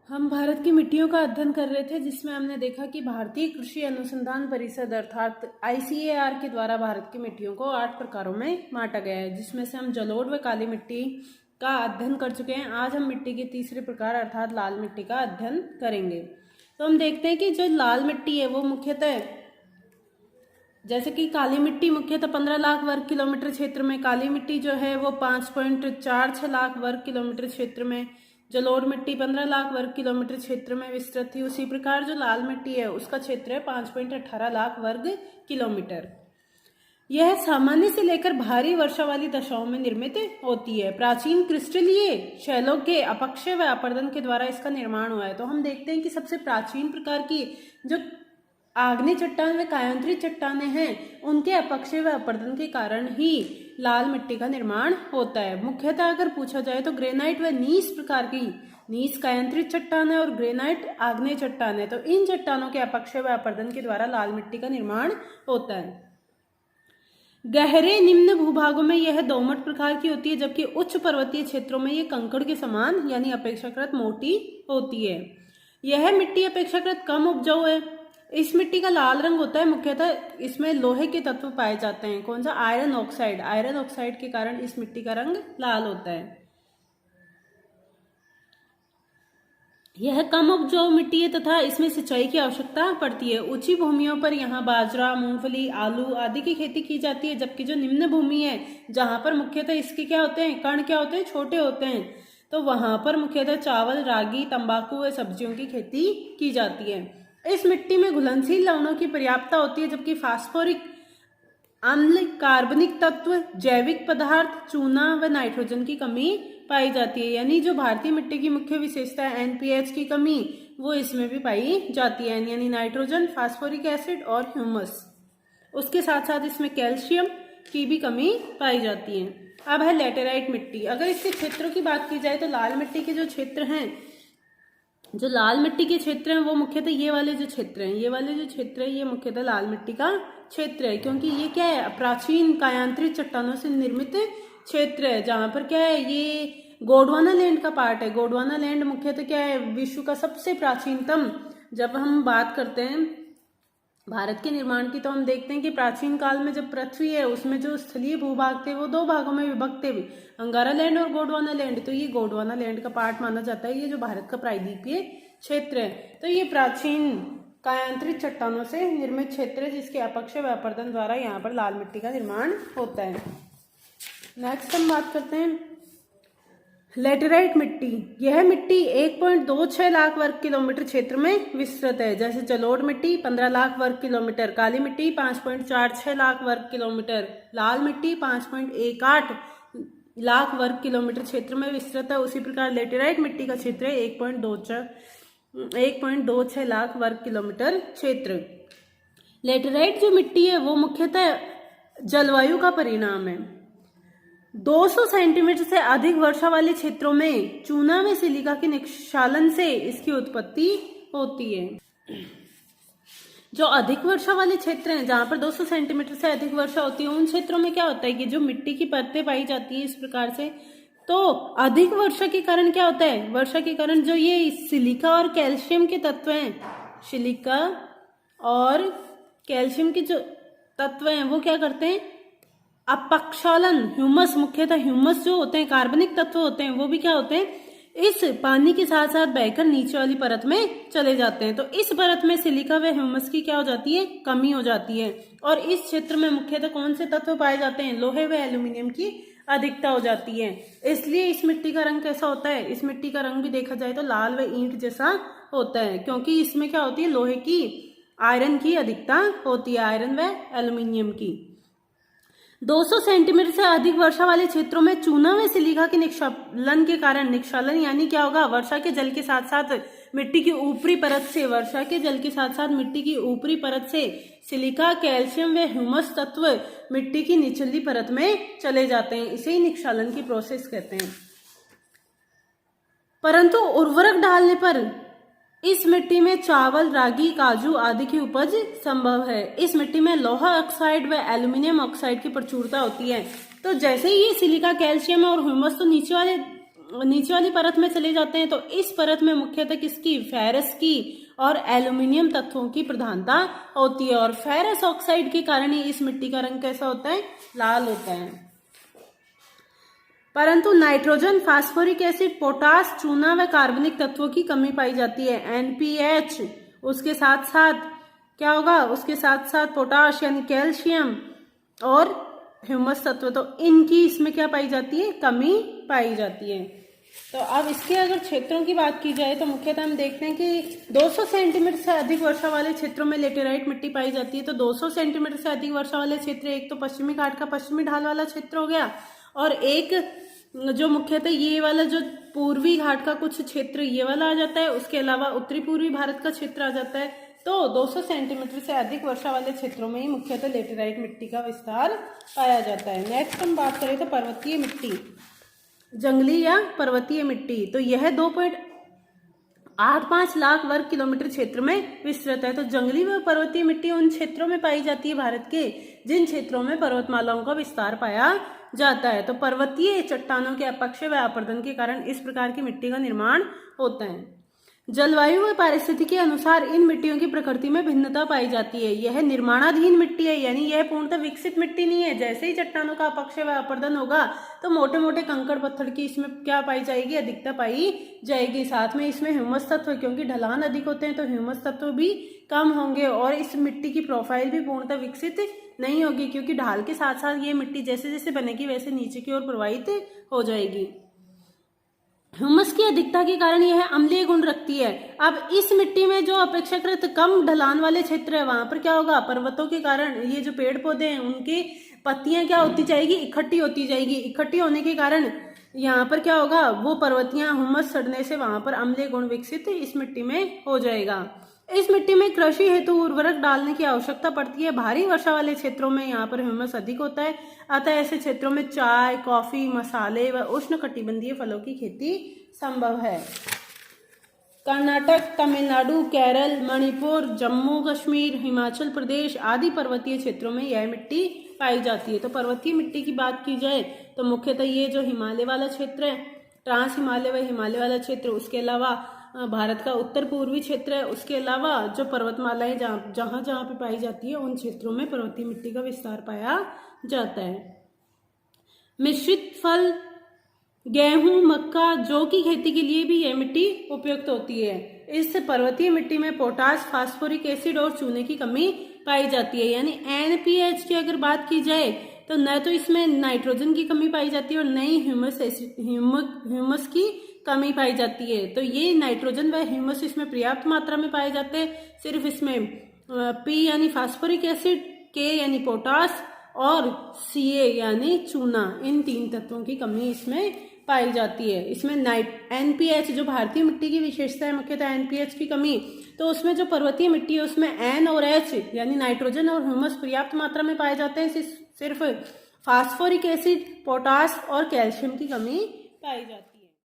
हम भारत की मिट्टियों का अध्ययन कर रहे थे, जिसमें हमने देखा कि भारतीय कृषि अनुसंधान परिषद अर्थात ICAR के द्वारा भारत की मिट्टियों को 8 प्रकारों में बांटा गया है, जिसमें से हम जलोढ़ व काली मिट्टी का अध्ययन कर चुके हैं। आज हम मिट्टी के तीसरे प्रकार अर्थात लाल मिट्टी का अध्ययन करेंगे। तो हम देखते हैं कि जो लाल मिट्टी है वो मुख्यतः, जैसे कि काली मिट्टी मुख्यतः 15 लाख वर्ग किलोमीटर क्षेत्र में, काली मिट्टी जो है वो 5.46 लाख वर्ग किलोमीटर क्षेत्र में, जलोढ़ मिट्टी 15 लाख वर्ग किलोमीटर क्षेत्र में विस्तृत थी। उसी प्रकार जो लाल मिट्टी है उसका क्षेत्र है 5.18 लाख वर्ग किलोमीटर। यह सामान्य से लेकर भारी वर्षा वाली दशाओं में निर्मित होती है। प्राचीन क्रिस्टलीय शैलों के अपक्षय व अपरदन के द्वारा इसका निर्माण हुआ है। तो हम देखते हैं कि सबसे प्राचीन प्रकार की जो आग्नेय चट्टान व कायांतरित चट्टानें हैं, उनके अपक्षय व अपरदन के कारण ही लाल मिट्टी का निर्माण होता है। मुख्यतः अगर पूछा जाए तो ग्रेनाइट व नीस प्रकार की, नीस कायांतरित चट्टान है और ग्रेनाइट आग्नेय चट्टान है, तो इन चट्टानों के अपक्षय व अपरदन के द्वारा लाल मिट्टी का निर्माण होता है। गहरे निम्न भूभागों में यह दोमट प्रकार की होती है, जबकि उच्च पर्वतीय क्षेत्रों में यह कंकड़ के समान यानी अपेक्षाकृत मोटी होती है। यह मिट्टी अपेक्षाकृत कम उपजाऊ है। इस मिट्टी का लाल रंग होता है, मुख्यतः इसमें लोहे के तत्व पाए जाते हैं। कौन सा? Iron oxide. आयरन ऑक्साइड के कारण इस मिट्टी का रंग लाल होता है। यह कम उपजाऊ मिट्टी है तथा इसमें सिंचाई की आवश्यकता पड़ती है। ऊंची भूमियों पर यहाँ बाजरा, मूंगफली, आलू आदि की खेती की जाती है, जबकि जो निम्न भूमि है जहाँ पर मुख्यतः इसके क्या होते हैं, कण क्या होते हैं, छोटे होते हैं, तो वहां पर मुख्यतः चावल, रागी, तंबाकू व सब्जियों की खेती की जाती है। इस मिट्टी में घुलनशील लवणों की पर्याप्तता होती है, जबकि फास्फोरिक अम्ल, कार्बनिक तत्व, जैविक पदार्थ, चूना व नाइट्रोजन की कमी पाई जाती है। यानी जो भारतीय मिट्टी की मुख्य विशेषता है NPH की कमी, वो इसमें भी पाई जाती है, यानी नाइट्रोजन, फास्फोरिक एसिड और ह्यूमस। उसके साथ साथ इसमें कैल्शियम की भी कमी पाई जाती है। अब है लेटेराइट मिट्टी। अगर इसके क्षेत्रों की बात की जाए तो लाल मिट्टी के जो क्षेत्र हैं, जो लाल मिट्टी के क्षेत्र हैं वो मुख्यतः ये वाले जो क्षेत्र हैं, ये वाले जो क्षेत्र है ये मुख्यतः लाल मिट्टी का क्षेत्र है, क्योंकि ये क्या है, प्राचीन कायांतरित चट्टानों से निर्मित क्षेत्र है, जहां पर क्या है, ये गोंडवाना लैंड का पार्ट है। गोंडवाना लैंड मुख्यतः क्या है, विश्व का सबसे प्राचीनतम, जब हम बात करते हैं भारत के निर्माण की, तो हम देखते हैं कि प्राचीन काल में जब पृथ्वी है उसमें जो स्थलीय भूभाग थे वो 2 भागों में विभक्त थे, अंगारा लैंड और गोंडवाना लैंड। तो ये गोंडवाना लैंड का पार्ट माना जाता है, ये जो भारत का प्रायद्वीपीय क्षेत्र है। तो ये प्राचीन कायांतरित चट्टानों से निर्मित क्षेत्र है, जिसके अपक्षय व अपरदन द्वारा यहाँ पर लाल मिट्टी का निर्माण होता है। नेक्स्ट हम बात करते हैं लेटेराइट मिट्टी। यह मिट्टी 1.26 लाख वर्ग किलोमीटर क्षेत्र में विस्तृत है। जैसे जलोढ़ मिट्टी 15 लाख वर्ग किलोमीटर, काली मिट्टी 5.46 लाख वर्ग किलोमीटर, लाल मिट्टी 5.18 लाख वर्ग किलोमीटर क्षेत्र में विस्तृत है। उसी प्रकार लेटेराइट मिट्टी का क्षेत्र है 1.26 लाख वर्ग किलोमीटर क्षेत्र। लेटेराइट जो मिट्टी है वो मुख्यतः जलवायु का परिणाम है। 200 सेंटीमीटर से अधिक वर्षा वाले क्षेत्रों में चूना में सिलिका के निक्षालन से इसकी उत्पत्ति होती है। जो अधिक वर्षा वाले क्षेत्र हैं, जहां पर 200 सेंटीमीटर से अधिक वर्षा होती है, उन क्षेत्रों में क्या होता है कि जो मिट्टी की परतें पाई जाती है इस प्रकार से, तो अधिक वर्षा के कारण क्या होता है, वर्षा के कारण जो ये सिलिका और कैल्शियम के तत्व हैं, सिलिका और कैल्शियम के जो तत्व हैं वो क्या करते हैं, अपक्षालन, ह्यूमस, मुख्यतः ह्यूमस जो होते हैं, कार्बनिक तत्व होते हैं, वो भी क्या होते हैं, इस पानी के साथ साथ बहकर नीचे वाली परत में चले जाते हैं। तो इस परत में सिलिका व ह्यूमस की क्या हो जाती है, कमी हो जाती है। और इस क्षेत्र में मुख्यतः कौन से तत्व पाए जाते हैं, लोहे व एल्यूमिनियम की अधिकता हो जाती है। इसलिए इस मिट्टी का रंग कैसा होता है, इस मिट्टी का रंग भी देखा जाए तो लाल व ईंट जैसा होता है, क्योंकि इसमें क्या होती है, लोहे की, आयरन की अधिकता होती है, आयरन व एल्यूमिनियम की। 200 सेंटीमीटर से अधिक वर्षा वाले क्षेत्रों में चूना व सिलिका के निक्षालन के कारण, निक्षालन यानी क्या होगा, वर्षा के जल के साथ साथ मिट्टी की ऊपरी परत से, वर्षा के जल के साथ साथ मिट्टी की ऊपरी परत से सिलिका, कैल्शियम व ह्यूमस तत्व मिट्टी की निचली परत में चले जाते हैं। इसे ही निक्षालन की प्रोसेस कहते हैं। परंतु उर्वरक डालने पर इस मिट्टी में चावल, रागी, काजू आदि की उपज संभव है। इस मिट्टी में लोहा ऑक्साइड व एल्यूमिनियम ऑक्साइड की प्रचुरता होती है। तो जैसे ही ये सिलिका, कैल्शियम और ह्यूमस तो नीचे वाले नीचे वाली परत में चले जाते हैं तो इस परत में मुख्यतः किसकी, फेरस की और एल्यूमिनियम तत्वों की प्रधानता होती है। और फेरस ऑक्साइड के कारण ही इस मिट्टी का रंग कैसा होता है, लाल होता है। परंतु नाइट्रोजन, फास्फोरिक एसिड, पोटास, चूना व कार्बनिक तत्वों की कमी पाई जाती है। NPH, उसके साथ साथ क्या होगा, उसके साथ साथ पोटाश यानी कैल्शियम और ह्यूमस तत्व, तो इनकी इसमें क्या पाई जाती है, कमी पाई जाती है। तो अब इसके अगर क्षेत्रों की बात की जाए तो मुख्यतः हम देखते हैं कि 200 सेंटीमीटर से अधिक वर्षा वाले क्षेत्रों में लेटेराइट मिट्टी पाई जाती है। तो 200 सेंटीमीटर से अधिक वर्षा वाले क्षेत्र, एक तो पश्चिमी घाट का पश्चिमी ढाल वाला क्षेत्र हो गया, और एक जो मुख्यतः ये वाला जो पूर्वी घाट का कुछ क्षेत्र ये वाला आ जाता है, उसके अलावा उत्तरी पूर्वी भारत का क्षेत्र आ जाता है। तो 200 सेंटीमीटर से अधिक वर्षा वाले क्षेत्रों में ही मुख्यतः लेटेराइट मिट्टी का विस्तार पाया जाता है। नेक्स्ट हम बात करें तो पर्वतीय मिट्टी, जंगली या पर्वतीय मिट्टी, तो यह 2.85 लाख वर्ग किलोमीटर क्षेत्र में विस्तृत है। तो जंगली व पर्वतीय मिट्टी उन क्षेत्रों में पाई जाती है भारत के जिन क्षेत्रों में पर्वतमालाओं का विस्तार पाया जाता है। तो पर्वतीय चट्टानों के अपक्षय व अपर्दन के कारण इस प्रकार की मिट्टी का निर्माण होता है। जलवायु व पारिस्थितिकी के अनुसार इन मिट्टियों की प्रकृति में भिन्नता पाई जाती है। यह निर्माणाधीन मिट्टी है, यानी यह पूर्णतः विकसित मिट्टी नहीं है। जैसे ही चट्टानों का अपक्षय व अपर्दन होगा तो मोटे मोटे कंकड़ पत्थर की इसमें क्या पाई जाएगी, अधिकता पाई जाएगी। साथ में इसमें ह्यूमस तत्व, क्योंकि ढलान अधिक होते हैं तो ह्यूमस तत्व भी कम होंगे, और इस मिट्टी की प्रोफाइल भी पूर्णतः विकसित नहीं होगी, क्योंकि ढाल के साथ साथ ये मिट्टी जैसे जैसे बनेगी वैसे नीचे की ओर प्रवाहित हो जाएगी। ह्यूमस की अधिकता के कारण यह अम्लीय गुण रखती है। अब इस मिट्टी में जो अपेक्षाकृत कम ढलान वाले क्षेत्र है वहां पर क्या होगा, पर्वतों के कारण ये जो पेड़ पौधे हैं उनकी पत्तियां क्या होती जाएगी, इकट्ठी होती जाएगी। इकट्ठी होने के कारण यहाँ पर क्या होगा, वो पर्वतियां ह्यूमस सड़ने से वहां पर अम्लीय गुण विकसित इस मिट्टी में हो जाएगा। इस मिट्टी में कृषि हेतु उर्वरक डालने की आवश्यकता पड़ती है। भारी वर्षा वाले क्षेत्रों में यहाँ पर ह्यूमस अधिक होता है, अतः ऐसे क्षेत्रों में चाय, कॉफी, मसाले व उष्णकटिबंधीय फलों की खेती संभव है। कर्नाटक, तमिलनाडु, केरल, मणिपुर, जम्मू कश्मीर, हिमाचल प्रदेश आदि पर्वतीय क्षेत्रों में यह मिट्टी पाई जाती है। तो पर्वतीय मिट्टी की बात की जाए तो मुख्यतः ये जो हिमालय वाला क्षेत्र है, ट्रांस हिमालय व हिमालय वाला क्षेत्र, उसके अलावा भारत का उत्तर पूर्वी क्षेत्र है, उसके अलावा जो पर्वतमालाएं जहाँ जहाँ पे पाई जाती है उन क्षेत्रों में पर्वतीय मिट्टी का विस्तार पाया जाता है। मिश्रित फल, गेहूं, मक्का, जौ की खेती के लिए भी यह मिट्टी उपयुक्त होती है। इस पर्वतीय मिट्टी में पोटास, फास्फोरिक एसिड और चूने की कमी पाई जाती है। यानी NPH की अगर बात की जाए तो न तो इसमें नाइट्रोजन की कमी पाई जाती है और न ही ह्यूमस की कमी पाई जाती है। तो ये नाइट्रोजन व ह्यूमस इसमें पर्याप्त मात्रा में पाए जाते हैं। सिर्फ इसमें P यानी फास्फोरिक एसिड, K यानी पोटास और Ca यानी चूना, इन 3 तत्वों की कमी इसमें पाई जाती है। इसमें NPH जो भारतीय मिट्टी की विशेषता है, मुख्यतः NPH की कमी, तो उसमें जो पर्वतीय मिट्टी है उसमें N और H यानी नाइट्रोजन और ह्यूमस पर्याप्त मात्रा में पाए जाते हैं। सिर्फ फास्फोरिक एसिड, पोटास और कैल्शियम की कमी पाई जाती है।